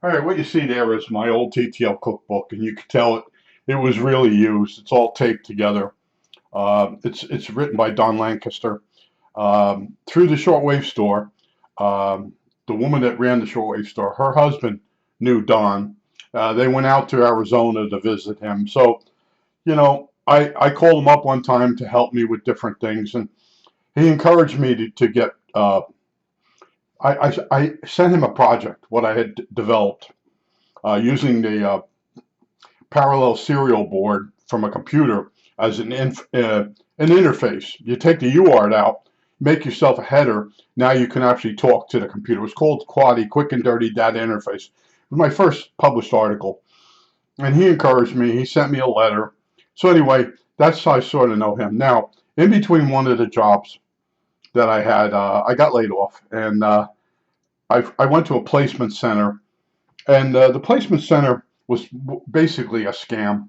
All right, what you see there is my old TTL cookbook, and you can tell it was really used. It's all taped together. It's written by Don Lancaster. Through the shortwave store, um, the woman that ran the shortwave store, her husband knew Don. They went out to Arizona to visit him. So, I called him up one time to help me with different things, and he encouraged me to get. I sent him a project, what I had developed using the parallel serial board from a computer as an interface. You take the UART out, make yourself a header. Now you can actually talk to the computer. It was called Quadi, Quick and Dirty Data Interface. It was my first published article. And he encouraged me. He sent me a letter. So anyway, that's how I sort of know him. Now, in between one of the jobs that I had, I got laid off. And I went to a placement center. And the placement center was basically a scam.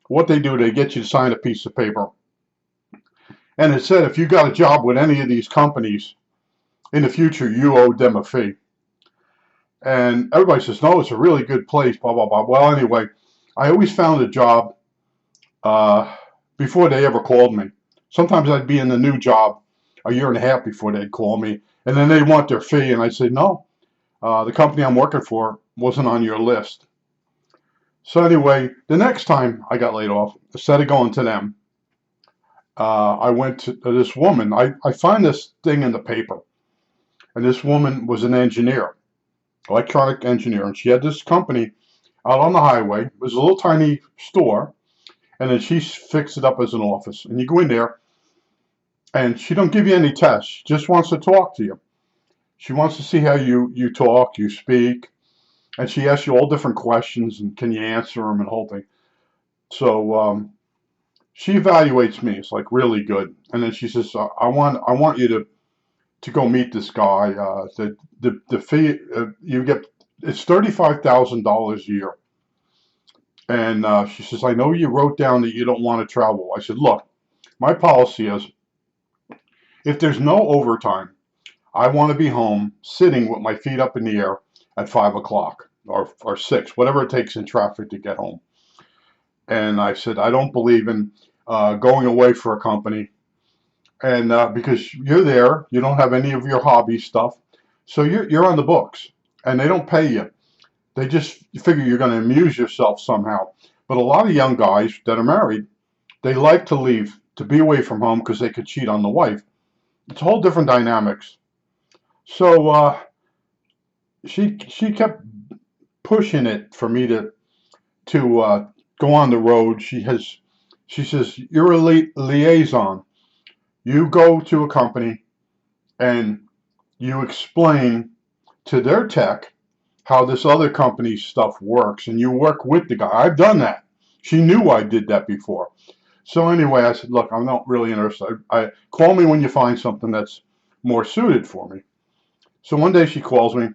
What they do, they get you to sign a piece of paper. And it said if you got a job with any of these companies in the future, you owe them a fee. And everybody says, no, it's a really good place, blah, blah, blah. Well, anyway, I always found a job uh, before they ever called me. Sometimes I'd be in a new job a year and a half before they'd call me. And then they want their fee. And I'd say, no, the company I'm working for wasn't on your list. So anyway, the next time I got laid off, instead of going to them, I went to this woman. I find this thing in the paper, and this woman was an engineer, electronic engineer, and she had this company out on the highway. It was a little tiny store, and then she fixed it up as an office. And you go in there, and she don't give you any tests. She just wants to talk to you. She wants to see how you talk, you speak, and she asks you all different questions, and can you answer them and the whole thing. So she evaluates me. It's like really good, and then she says, "I want you to go meet this guy. The fee you get it's $35,000 a year." And she says, "I know you wrote down that you don't want to travel." I said, "Look, my policy is if there's no overtime, I want to be home sitting with my feet up in the air at 5 o'clock or 6, whatever it takes in traffic to get home." And I said, "I don't believe in going away for a company, and because you're there, you don't have any of your hobby stuff, so you're on the books, and they don't pay you. They just figure you're going to amuse yourself somehow. But a lot of young guys that are married, they like to leave to be away from home because they could cheat on the wife. It's a whole different dynamics." So she kept pushing it for me to go on the road. She says you're a liaison. You go to a company and you explain to their tech how this other company's stuff works, and you work with the guy. I've done that. She knew I did that before. So anyway, I said, "Look, I'm not really interested. I call me when you find something that's more suited for me." So one day she calls me.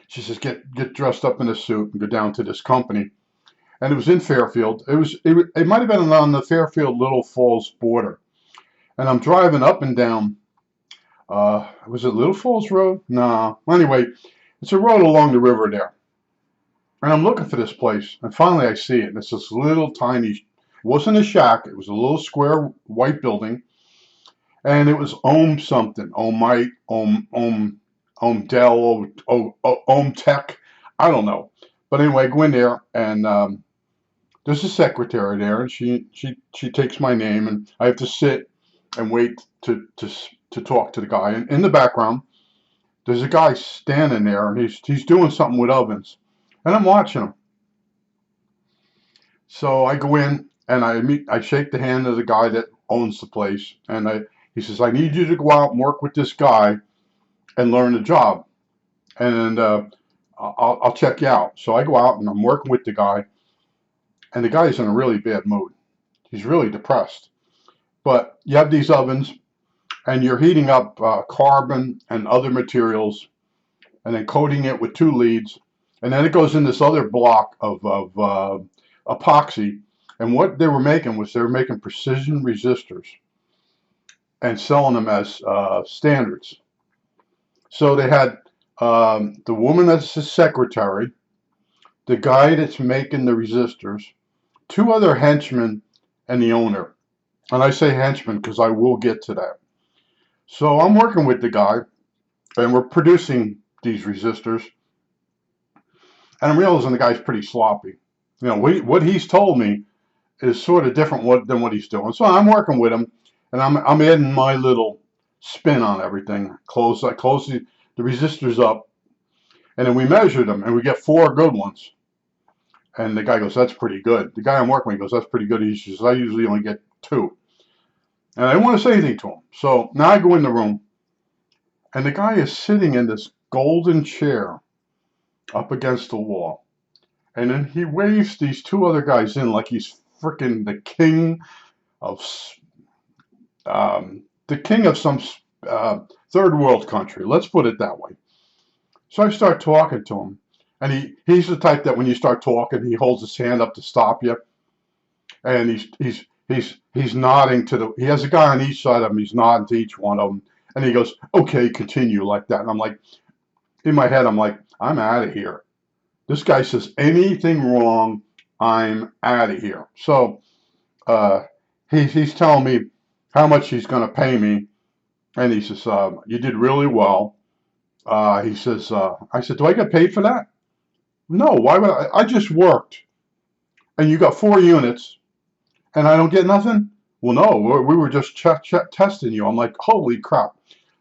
She says, "Get dressed up in a suit and go down to this company." And it was in Fairfield. It might have been on the Fairfield Little Falls border. And I'm driving up and down. Was it Little Falls Road? No. Anyway, it's a road along the river there. And I'm looking for this place. And finally I see it. And it's this little tiny, it wasn't a shack. It was a little square white building. And it was Ohm something. Ohmite, Ohm Dell, Ohm Tech. I don't know. But anyway, I go in there and there's a secretary there, and she takes my name, and I have to sit and wait to talk to the guy. And in the background, there's a guy standing there, and he's doing something with ovens, and I'm watching him. So I go in and I shake the hand of the guy that owns the place, and he says, "I need you to go out and work with this guy and learn the job, and I'll check you out." So I go out and I'm working with the guy, and the guy's in a really bad mood. He's really depressed. But you have these ovens, and you're heating up carbon and other materials, and then coating it with two leads, and then it goes in this other block of epoxy. And what they were making was they were making precision resistors and selling them as standards. So they had the woman that's the secretary, the guy that's making the resistors, two other henchmen, and the owner. And I say henchmen because I will get to that. So I'm working with the guy, and we're producing these resistors, and I'm realizing the guy's pretty sloppy. You know, what he's told me is sort of different than what he's doing. So I'm working with him, and I'm adding my little spin on everything. I close the resistors up, and then we measure them, and we get 4 good ones. And the guy goes, "That's pretty good." The guy I'm working with goes, "That's pretty good." He says, "I usually only get 2." And I didn't want to say anything to him. So now I go in the room, and the guy is sitting in this golden chair up against the wall. And then he waves these 2 other guys in like he's freaking of the king of some third world country. Let's put it that way. So I start talking to him, and he's the type that when you start talking, he holds his hand up to stop you, and he's nodding to he has a guy on each side of him. He's nodding to each one of them, and he goes, "Okay, continue," like that. And I'm like, in my head, I'm like, I'm out of here. This guy says anything wrong, I'm out of here. So he's telling me how much he's going to pay me, and he says, "You did really well." He says, "I said, do I get paid for that?" "No. Why would I? I just worked, and you got 4 units, and I don't get nothing." "Well, no, we were just testing you." I'm like, holy crap.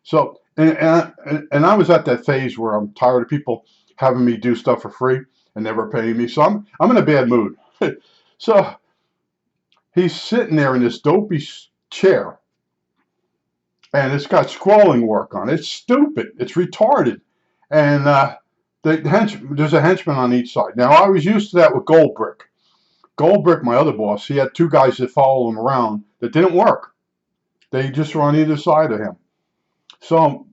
So and I was at that phase where I'm tired of people having me do stuff for free and never paying me. So I'm in a bad mood. So he's sitting there in this dopey chair, and it's got scrolling work on it. It's stupid. It's retarded. And there's a henchman on each side. Now, I was used to that with Goldbrick. Goldbrick, my other boss, he had 2 guys that follow him around that didn't work. They just were on either side of him. So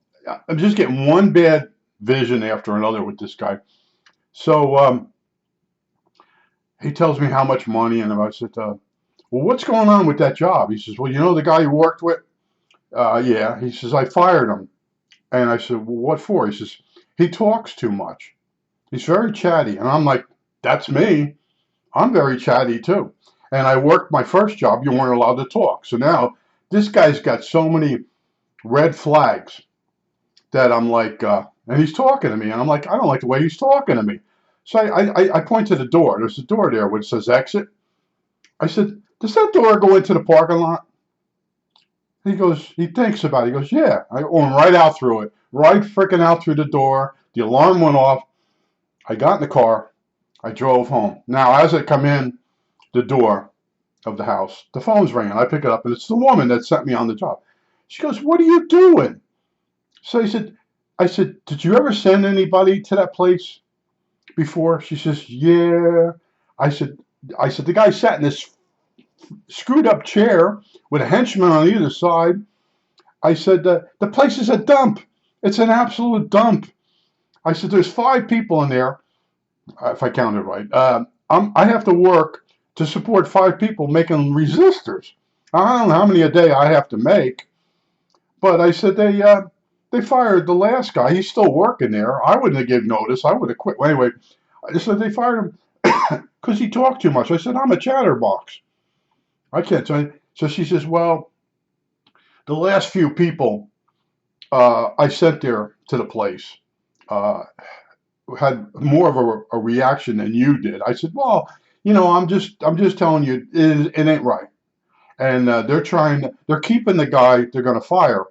I'm just getting one bad vision after another with this guy. So he tells me how much money, and I said, "Well, what's going on with that job?" He says, "Well, you know the guy you worked with?" "Yeah." He says, "I fired him." And I said, "Well, what for?" He says, "He talks too much. He's very chatty." And I'm like, that's me. I'm very chatty too. And I worked my first job, you weren't allowed to talk. So now this guy's got so many red flags that I'm like, and he's talking to me, and I'm like, I don't like the way he's talking to me. So I point to the door. There's a door there which says exit. I said, "Does that door go into the parking lot?" He goes, he thinks about it. He goes, "Yeah." I went right out through it, right freaking out through the door. The alarm went off. I got in the car. I drove home. Now, as I come in the door of the house, the phone's ringing. I pick it up, and it's the woman that sent me on the job. She goes, "What are you doing?" So I said, "Did you ever send anybody to that place before?" She says, "Yeah." I said, "The guy sat in this screwed up chair with a henchman on either side." I said, "The place is a dump. It's an absolute dump." I said, "There's 5 people in there, if I counted right. I have to work to support 5 people making resistors. I don't know how many a day I have to make." But I said, they fired the last guy. He's still working there. I wouldn't have given notice. I would have quit. Anyway, I just said they fired him because he talked too much. I said, "I'm a chatterbox. I can't tell you." So she says, "Well, the last few people I sent there to the place uh, had more of a reaction than you did." I said, "Well, I'm just telling you, it ain't right." And they're keeping the guy they're going to fire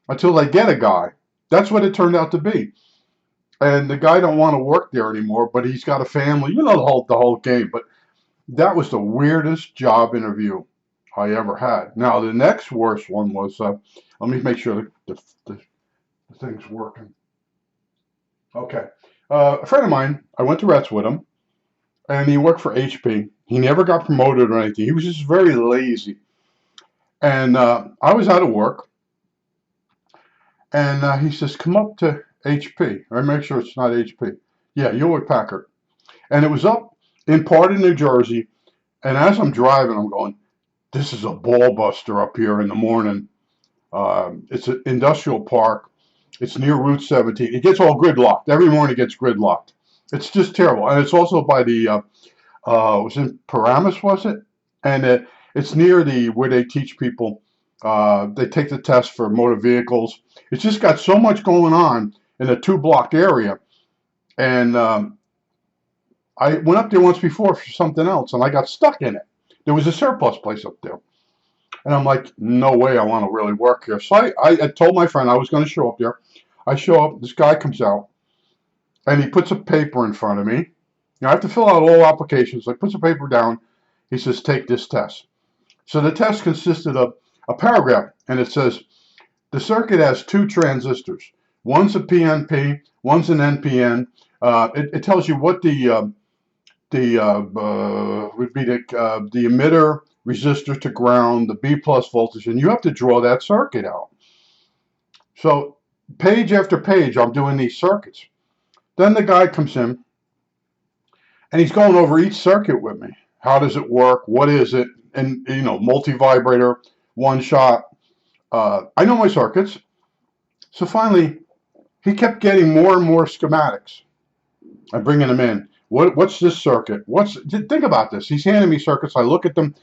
until they get a guy. That's what it turned out to be. And the guy don't want to work there anymore, but he's got a family. You know the whole game. But that was the weirdest job interview I ever had. Now the next worst one was. Let me make sure the thing's working. Okay. A friend of mine, I went to Rets with him, and he worked for HP. He never got promoted or anything. He was just very lazy. And I was out of work, and he says, "Come up to HP. I make sure it's not HP. Yeah, Hewlett Packard." And it was up in part of New Jersey. And as I'm driving, I'm going, this is a ball buster up here in the morning. It's an industrial park. It's near Route 17. It gets all gridlocked. Every morning it gets gridlocked. It's just terrible. And it's also by the, was in Paramus, was it? And it's near the, where they teach people, they take the test for motor vehicles. It's just got so much going on in a 2 block area. And I went up there once before for something else, and I got stuck in it. There was a surplus place up there. And I'm like, no way I want to really work here. So I told my friend I was going to show up there. I show up, this guy comes out, and he puts a paper in front of me. You know, I have to fill out all applications. I puts a paper down. He says, take this test. So the test consisted of a paragraph, and it says, the circuit has 2 transistors. One's a PNP, one's an NPN. It tells you what would be the emitter, resistor to ground, the B plus voltage, and you have to draw that circuit out. So page after page, I'm doing these circuits. Then the guy comes in, and he's going over each circuit with me. How does it work? What is it? And, you know, multi-vibrator, 1-shot. I know my circuits. So finally, he kept getting more and more schematics. I'm bringing them in. What's this circuit? Think about this. He's handing me circuits. I look at them.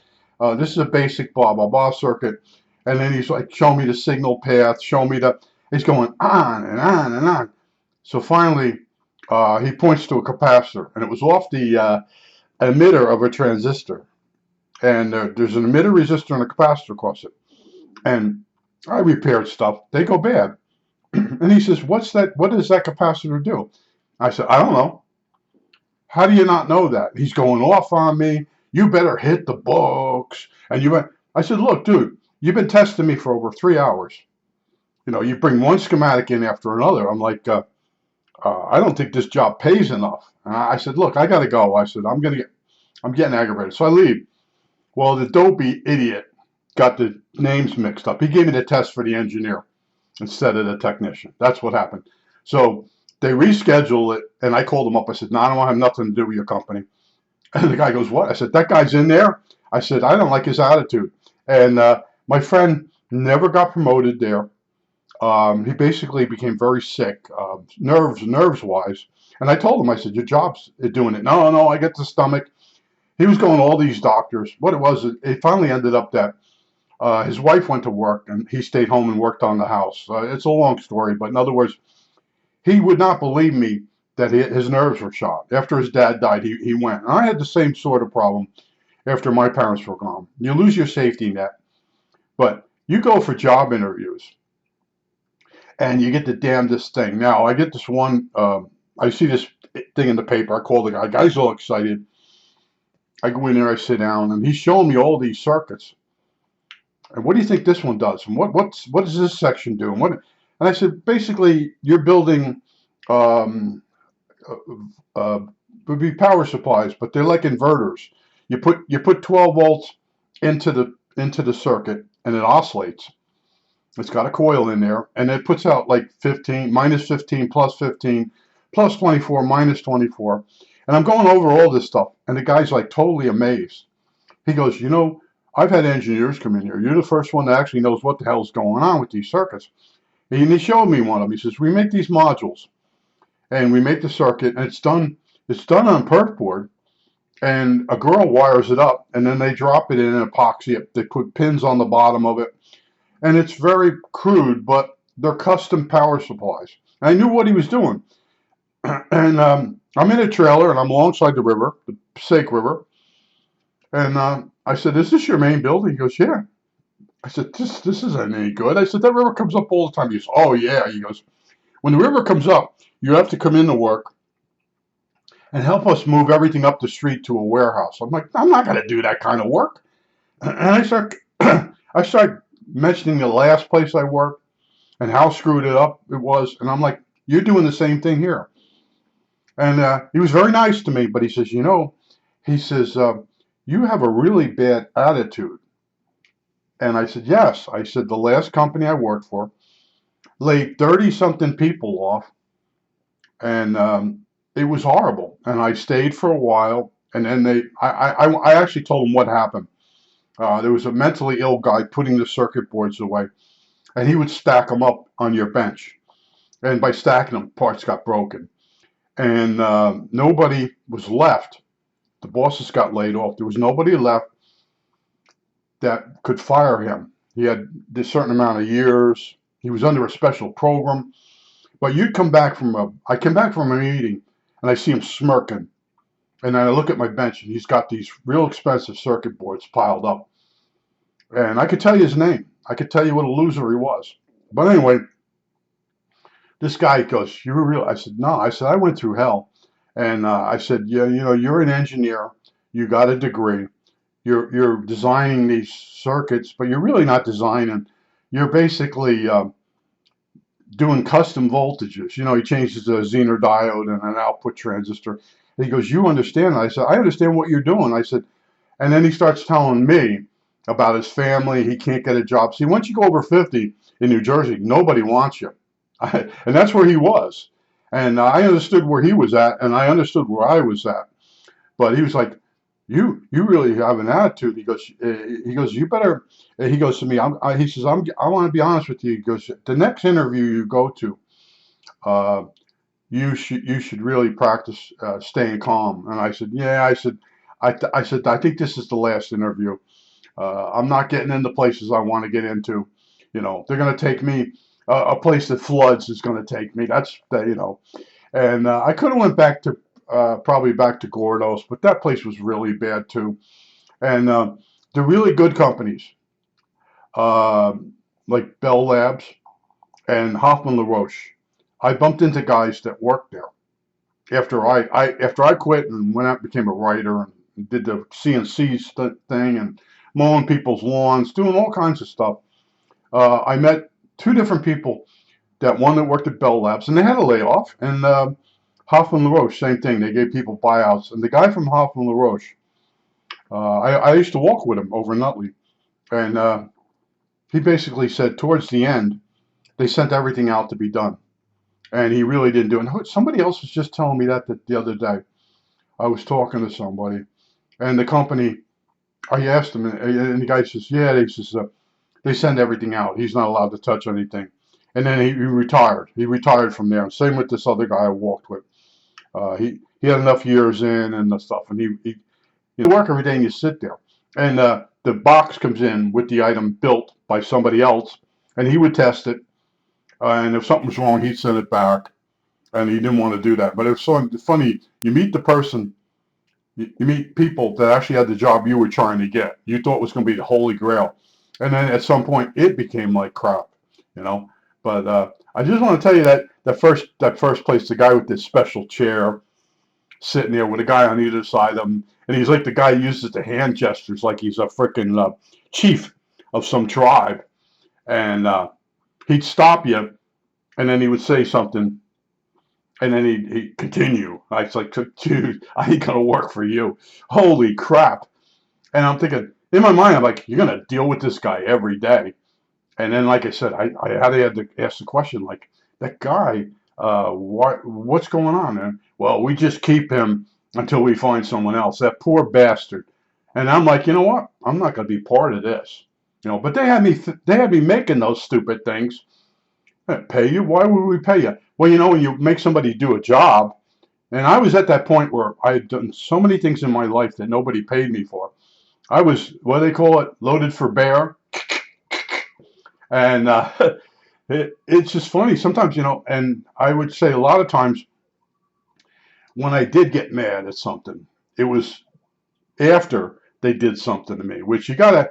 This is a basic blah, blah, blah circuit. And then he's like, show me the signal path. Show me the... He's going on and on and on. So finally, he points to a capacitor. And it was off the emitter of a transistor. And there's an emitter resistor and a capacitor across it. And I repaired stuff. They go bad. And he says, what does that capacitor do? I said, I don't know. How do you not know that? He's going off on me. You better hit the books. And I said, look, dude, you've been testing me for over 3 hours. You know, you bring one schematic in after another. I'm like, I don't think this job pays enough. And I said, look, I got to go. I said, I'm getting aggravated. So I leave. Well, the dopey idiot got the names mixed up. He gave me the test for the engineer instead of the technician. That's what happened. So they rescheduled it, and I called him up. I said, no, I don't want to have nothing to do with your company. And the guy goes, what? I said, that guy's in there? I said, I don't like his attitude. And my friend never got promoted there. He basically became very sick, nerves-wise. And I told him, I said, your job's doing it. No, I get the stomach. He was going to all these doctors. What it was, it finally ended up that his wife went to work, and he stayed home and worked on the house. It's a long story, but in other words, he would not believe me that his nerves were shot. After his dad died, he went. And I had the same sort of problem after my parents were gone. You lose your safety net, but you go for job interviews, and you get the damnedest thing. Now, I get this one, I see this thing in the paper. I call the guy. The guy's all excited. I go in there, I sit down, and he's showing me all these circuits. And what do you think this one does? And what does this section do? And I said, basically, you're building would be power supplies, but they're like inverters. You put 12 volts into the circuit, and it oscillates. It's got a coil in there, and it puts out like 15, minus 15, plus 15, plus 24, minus 24. And I'm going over all this stuff, and the guy's like totally amazed. He goes, you know, I've had engineers come in here. You're the first one that actually knows what the hell's going on with these circuits. And he showed me one of them. He says, we make these modules, and we make the circuit, and it's done on perf board, and a girl wires it up, and then they drop it in an epoxy. They put pins on the bottom of it, and it's very crude, but they're custom power supplies. And I knew what he was doing. And I'm in a trailer, and I'm alongside the river, the Passaic River, and I said, is this your main building? He goes, yeah. I said, this isn't any good. I said, that river comes up all the time. He goes, oh, yeah. He goes, when the river comes up, you have to come into work and help us move everything up the street to a warehouse. I'm like, I'm not going to do that kind of work. And I start mentioning the last place I worked and how screwed it up it was. And I'm like, you're doing the same thing here. And he was very nice to me, but he says, you know, he says, you have a really bad attitude. And I said, yes. I said, the last company I worked for laid 30-something people off, and it was horrible. And I stayed for a while, and then I actually told them what happened. There was a mentally ill guy putting the circuit boards away, and he would stack them up on your bench. and by stacking them, parts got broken, and nobody was left. The bosses got laid off. There was nobody left that could fire him. He had this certain amount of years. He was under a special program. But I came back from a meeting and I see him smirking. And then I look at my bench and he's got these real expensive circuit boards piled up. And I could tell you his name. I could tell you what a loser he was. But anyway, this guy goes, "You were real?" I said, "No." I said, "I went through hell." And I said, "Yeah, you're an engineer. You got a degree. You're designing these circuits, but you're really not designing. You're basically doing custom voltages. He changes a Zener diode and an output transistor." And he goes, "You understand?" I said, "I understand what you're doing." I said, and then he starts telling me about his family. He can't get a job. See, once you go over 50 in New Jersey, nobody wants you. And that's where he was. And I understood where he was at, and I understood where I was at. But he was like, "You really have an attitude." He goes, "You better." He goes to me. He says, I want to be honest with you." He goes, "The next interview you go to, uh, you should really practice staying calm." And I said, "Yeah." I said, "I think this is the last interview. I'm not getting into places I want to get into. They're going to take me a place that floods is going to take me. That's the. And I could have went back to probably back to Gordo's, but that place was really bad too. And the really good companies, uh, like Bell Labs and Hoffman LaRoche, I bumped into guys that worked there after I quit and went out and became a writer and did the CNC thing and mowing people's lawns, doing all kinds of stuff. I met two different people. That one that worked at Bell Labs, and they had a layoff, and Hoffman LaRoche, same thing. They gave people buyouts. And the guy from Hoffman LaRoche, I used to walk with him over in Nutley. And he basically said towards the end, they sent everything out to be done. And he really didn't do it. And somebody else was just telling me that the other day. I was talking to somebody, and the company, I asked him, and the guy says, "Yeah," he says, "they send everything out. He's not allowed to touch anything." And then he retired. He retired from there. Same with this other guy I walked with. He had enough years in and the stuff, and he you work every day and you sit there, and the box comes in with the item built by somebody else, and he would test it, and if something was wrong, he'd send it back, and he didn't want to do that. But it was so funny. You meet the person, you meet people that actually had the job you were trying to get. You thought was going to be the holy grail, and then at some point it became like crap, you know. But I just want to tell you that first place, the guy with this special chair sitting there with a guy on either side of him, and he's like the guy who uses the hand gestures like he's a freaking chief of some tribe, and he'd stop you, and then he would say something, and then he'd continue. I was like, "Dude, I ain't gonna work for you. Holy crap!" And I'm thinking in my mind, I'm like, "You're gonna deal with this guy every day." And then, like I said, I had to ask the question, like, that guy, what's going on? And, well, we just keep him until we find someone else. That poor bastard. And I'm like, you know what? I'm not going to be part of this. But they had me making those stupid things. Pay you? Why would we pay you? Well, when you make somebody do a job, and I was at that point where I had done so many things in my life that nobody paid me for. I was, what do they call it, loaded for bear. And it's just funny sometimes, and I would say a lot of times when I did get mad at something, it was after they did something to me, which you gotta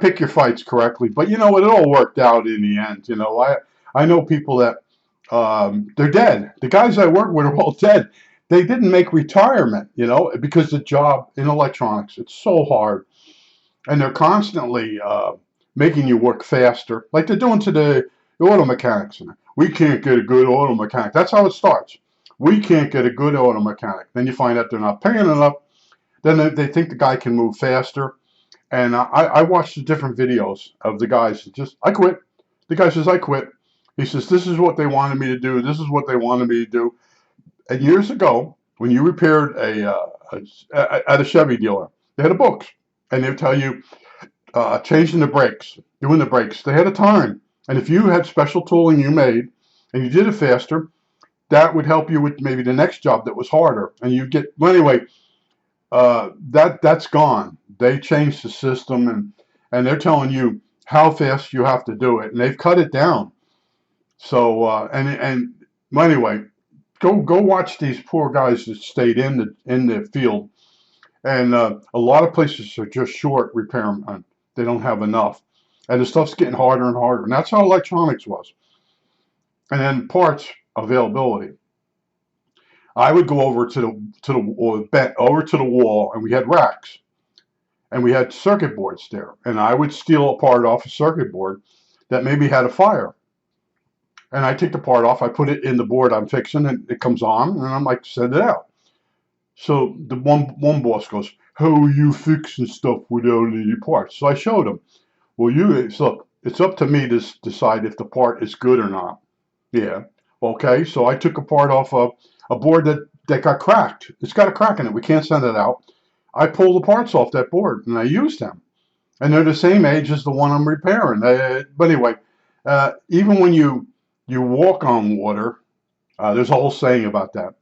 pick your fights correctly. But it all worked out in the end. I know people that they're dead. The guys I work with are all dead. They didn't make retirement, because the job in electronics, it's so hard, and they're constantly making you work faster, like they're doing to the auto mechanics. We can't get a good auto mechanic. That's how it starts. We can't get a good auto mechanic. Then you find out they're not paying enough. Then they think the guy can move faster. And I watched the different videos of the guys. I quit. The guy says, "I quit." He says, "This is what they wanted me to do. This is what they wanted me to do." And years ago, when you repaired at a Chevy dealer, they had a book, and they would tell you, changing the brakes, doing the brakes. They had a time. And if you had special tooling you made, and you did it faster, that would help you with maybe the next job that was harder. And you get, well, anyway, that's gone. They changed the system, and they're telling you how fast you have to do it, and they've cut it down. So well, anyway, go watch these poor guys that stayed in the field, and a lot of places are just short repairmen. They don't have enough, and the stuff's getting harder and harder. And that's how electronics was. And then parts availability. I would go over over to the wall, and we had racks, and we had circuit boards there, and I would steal a part off a circuit board that maybe had a fire, and I take the part off, I put it in the board I'm fixing, and it comes on, and I'm like, send it out. So the one boss goes, "How are you fixing stuff without any parts?" So I showed him. Well, look, it's up to me to decide if the part is good or not. Yeah. Okay. So I took a part off a board that got cracked. It's got a crack in it. We can't send it out. I pulled the parts off that board and I used them. And they're the same age as the one I'm repairing. But anyway, even when you walk on water, there's a whole saying about that.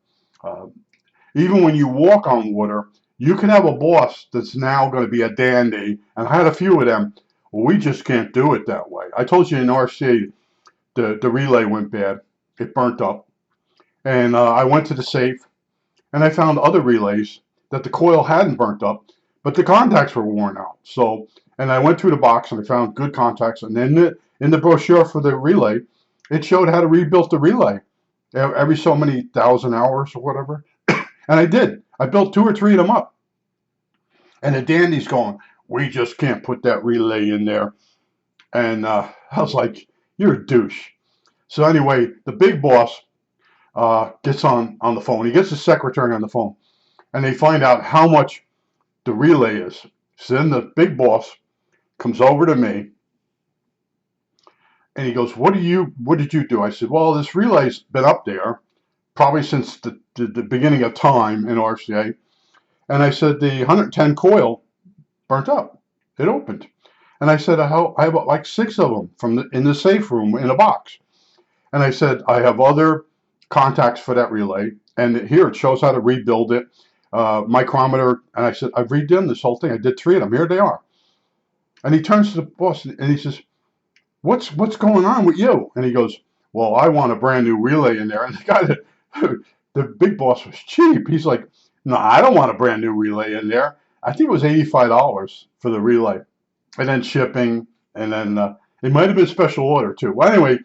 Uh, Even when you walk on water, you can have a boss that's now going to be a dandy. And I had a few of them. Well, we just can't do it that way. I told you in RC, the relay went bad. It burnt up. And I went to the safe, and I found other relays that the coil hadn't burnt up, but the contacts were worn out. So, and I went through the box, and I found good contacts. And then in the brochure for the relay, it showed how to rebuild the relay every so many thousand hours or whatever. And I did. I built 2 or 3 of them up. And the dandy's going, "We just can't put that relay in there." And I was like, "You're a douche." So anyway, the big boss gets on the phone. He gets the secretary on the phone. And they find out how much the relay is. So then the big boss comes over to me. And he goes, what did you do? I said, well, this relay's been up there probably since the beginning of time in RCA. And I said, the 110 coil burnt up. It opened. And I said, I have like 6 of them in the safe room in a box. And I said, I have other contacts for that relay. And here it shows how to rebuild it. Micrometer. And I said, I've redone this whole thing. I did 3 of them. Here they are. And he turns to the boss and he says, what's going on with you? And he goes, well, I want a brand new relay in there. And the guy, the big boss was cheap. He's like, no, I don't want a brand new relay in there. I think it was $85 for the relay. And then shipping. And then it might have been special order too. Well, anyway,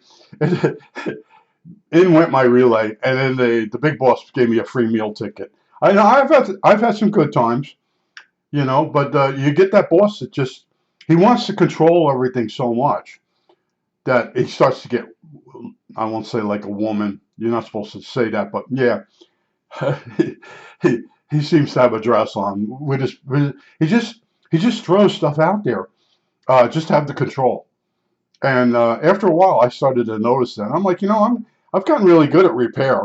in went my relay. And then the big boss gave me a free meal ticket. I've had some good times, but you get that boss that just, he wants to control everything so much that he starts to get, I won't say like a woman. You're not supposed to say that, but yeah, he seems to have a dress on. He just throws stuff out there, just to have the control. And after a while, I started to notice that. I'm like, I've gotten really good at repair,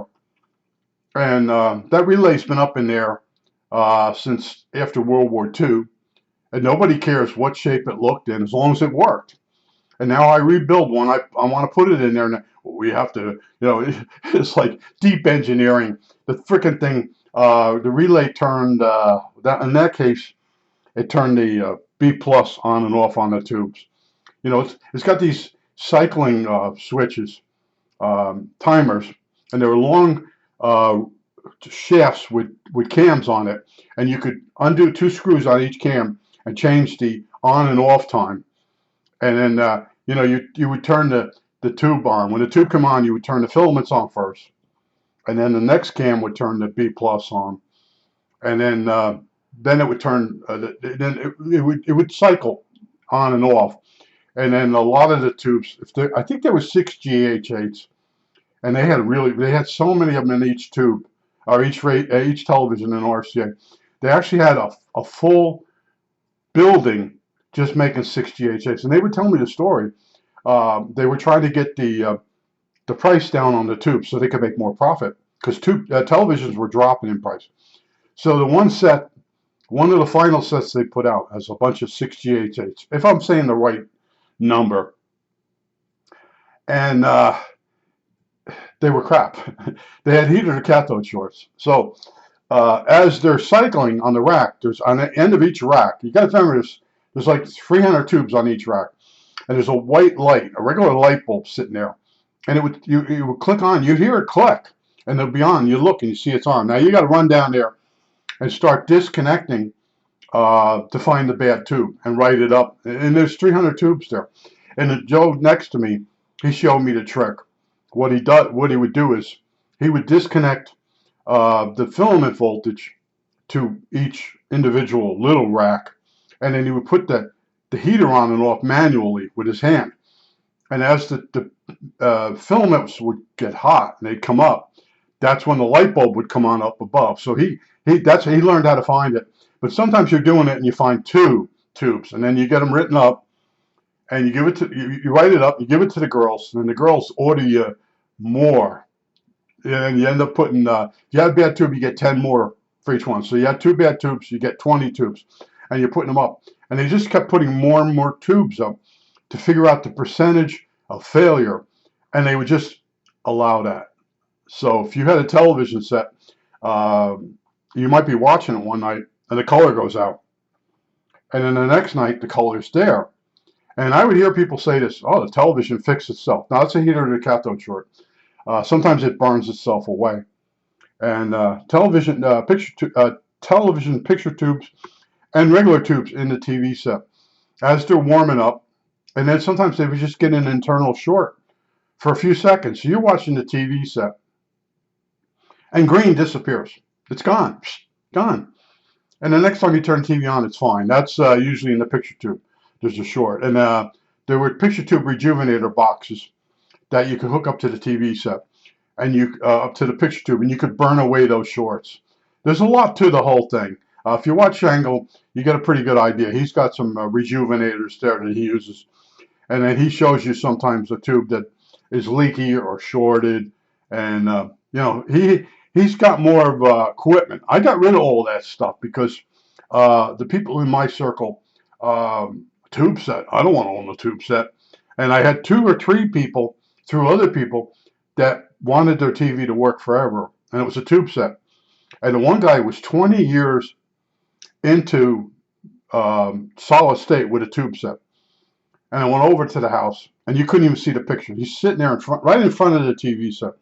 and that relay's been up in there since after World War II, and nobody cares what shape it looked in as long as it worked. And now I rebuild one. I want to put it in there. And we have to, it's like deep engineering. The freaking thing, the relay turned, in that case, it turned the B plus on and off on the tubes. It's got these cycling switches, timers, and they're long shafts with cams on it. And you could undo 2 screws on each cam and change the on and off time. And then, you would turn the tube on. When the tube come on, you would turn the filaments on first. And then the next cam would turn the B plus on. And then it would turn, then it would cycle on and off. And then a lot of the tubes, I think there were 6 GH8s. And they had so many of them in each tube, or each television in RCA. They actually had a full building just making 6 GH8s. And they would tell me the story. They were trying to get the price down on the tubes so they could make more profit, because televisions were dropping in price. So the one of the final sets they put out has a bunch of 6 GH8s, if I'm saying the right number. And they were crap. They had heater to cathode shorts. So as they're cycling on the rack, there's on the end of each rack, you got to remember there's like 300 tubes on each rack, and there's a white light, a regular light bulb sitting there, and you would click on, you'd hear it click, and it'll be on. You look and you see it's on. Now you got to run down there and start disconnecting to find the bad tube and write it up. And there's 300 tubes there. And the Joe next to me, he showed me the trick. What he would do is he would disconnect the filament voltage to each individual little rack, and then he would put the heater on and off manually with his hand. And as the filaments would get hot and they'd come up, that's when the light bulb would come on up above. So he learned how to find it. But sometimes you're doing it and you find two tubes, and then you get them written up, and you give it to you write it up, you give it to the girls, and the girls order you more. And you end up putting, if you had a bad tube, you get 10 more for each one. So you had 2 bad tubes, you get 20 tubes, and you're putting them up. And they just kept putting more and more tubes up to figure out the percentage of failure, and they would just allow that. So if you had a television set, you might be watching it one night, and the color goes out. And then the next night, the color's there. And I would hear people say this, oh, the television fixed itself. Now, it's a heater to cathode short. Sometimes it burns itself away. And television picture tubes and regular tubes in the TV set, as they're warming up, and then sometimes they would just get an internal short for a few seconds. So you're watching the TV set, and green disappears. It's gone. Gone. And the next time you turn the TV on, it's fine. That's usually in the picture tube. There's a short. And there were picture tube rejuvenator boxes that you could hook up to the TV set, and you up to the picture tube, and you could burn away those shorts. There's a lot to the whole thing. If you watch Shangle, you get a pretty good idea. He's got some rejuvenators there that he uses, and then he shows you sometimes a tube that is leaky or shorted, and he's got more of equipment. I got rid of all that stuff because the people in my circle, tube set, I don't want to own a tube set. And I had 2 or 3 people through other people that wanted their TV to work forever. And it was a tube set. And the one guy was 20 years into solid state with a tube set. And I went over to the house, and you couldn't even see the picture. He's sitting there right in front of the TV set.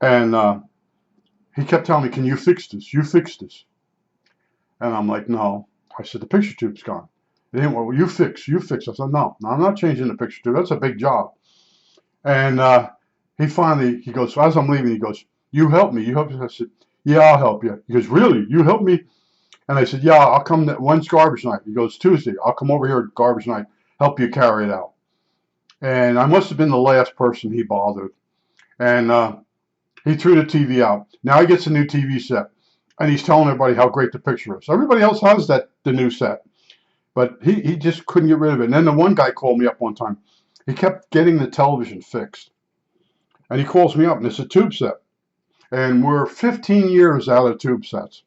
And he kept telling me, can you fix this? You fix this. And I'm like, no. I said, the picture tube's gone. They didn't, well, you fix. I said, no, I'm not changing the picture tube. That's a big job. And he goes, so as I'm leaving, he goes, you help me. I said, yeah, I'll help you. He goes, really? You help me? And I said, yeah, I'll come. When's garbage night? He goes, Tuesday. I'll come over here at garbage night, help you carry it out. And I must have been the last person he bothered. And he threw the TV out. Now he gets a new TV set, and he's telling everybody how great the picture is. Everybody else has the new set, but he just couldn't get rid of it. And then the one guy called me up one time. He kept getting the television fixed, and he calls me up, and it's a tube set, and we're 15 years out of tube sets.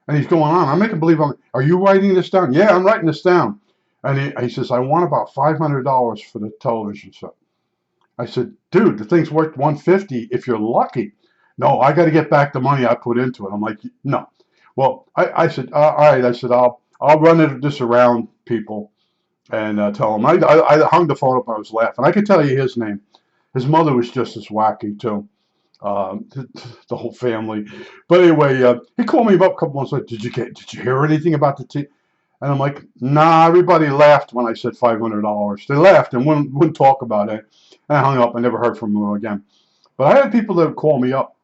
And he's going on. I'm making believe are you writing this down? Yeah, I'm writing this down. And he says, I want about $500 for the television set. I said, dude, the thing's worth $150 if you're lucky. No, I got to get back the money I put into it. I'm like, no. Well, I said, all right. I said, I'll run this around people and tell them. I hung the phone up. I was laughing. I could tell you his name. His mother was just as wacky too. The whole family. But anyway, he called me up a couple months later. Did you hear anything about the TV? And I'm like, nah. Everybody laughed when I said $500. They laughed and wouldn't talk about it. And I hung up. I never heard from them again. But I had people that would call me up,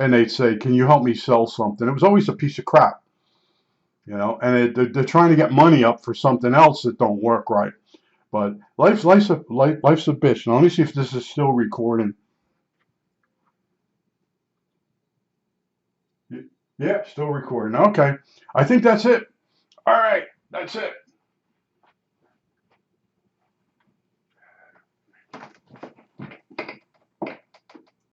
and they'd say, can you help me sell something? It was always a piece of crap, and they're trying to get money up for something else that don't work right. But life's a bitch. Now, let me see if this is still recording. Yeah, still recording. Okay. I think that's it. All right. That's it.